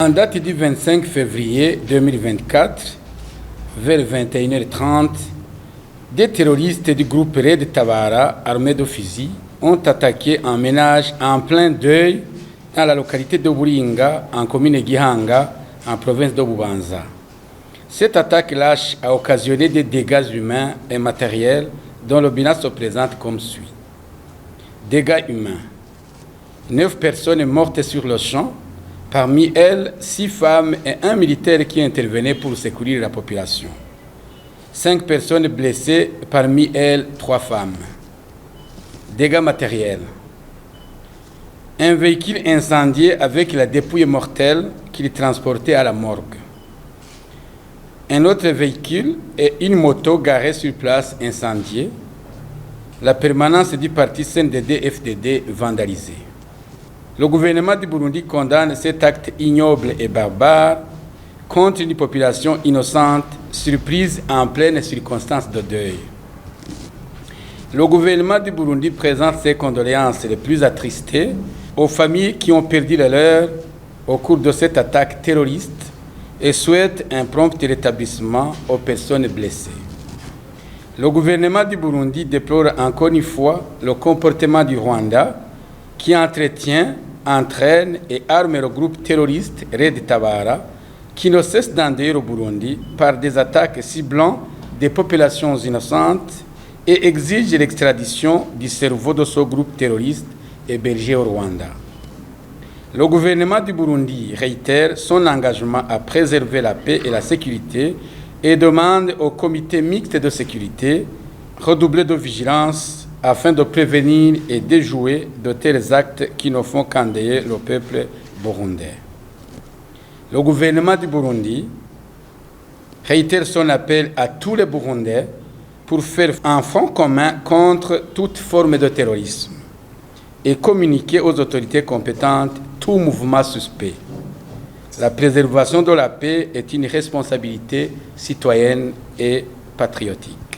En date du 25 février 2024, vers 21h30, des terroristes du groupe Red Tabara, armés de fusils, ont attaqué un ménage en plein deuil dans la localité de Buringa, en commune Gihanga, en province de Bubanza. Cette attaque lâche a occasionné des dégâts humains et matériels dont le bilan se présente comme suit. Dégâts humains. 9 personnes mortes sur le champ, parmi elles 6 femmes et un militaire qui intervenait pour secourir la population. 5 personnes blessées, parmi elles 3 femmes. Dégâts matériels. Un véhicule incendié avec la dépouille mortelle qu'il transportait à la morgue. Un autre véhicule et une moto garée sur place incendiée. La permanence du parti CNDD-FDD vandalisée. Le gouvernement du Burundi condamne cet acte ignoble et barbare contre une population innocente surprise en pleine circonstance de deuil. Le gouvernement du Burundi présente ses condoléances les plus attristées aux familles qui ont perdu le leur au cours de cette attaque terroriste et souhaite un prompt rétablissement aux personnes blessées. Le gouvernement du Burundi déplore encore une fois le comportement du Rwanda qui entretient, entraîne et arme le groupe terroriste Red Tabara qui ne cesse d'endeuiller le Burundi par des attaques ciblant des populations innocentes et exige l'extradition du cerveau de ce groupe terroriste hébergé au Rwanda. Le gouvernement du Burundi réitère son engagement à préserver la paix et la sécurité et demande au comité mixte de sécurité redoubler de vigilance afin de prévenir et déjouer de tels actes qui ne font qu'endeuiller le peuple burundais. Le gouvernement du Burundi réitère son appel à tous les Burundais pour faire un front commun contre toute forme de terrorisme et communiquer aux autorités compétentes tout mouvement suspect. La préservation de la paix est une responsabilité citoyenne et patriotique.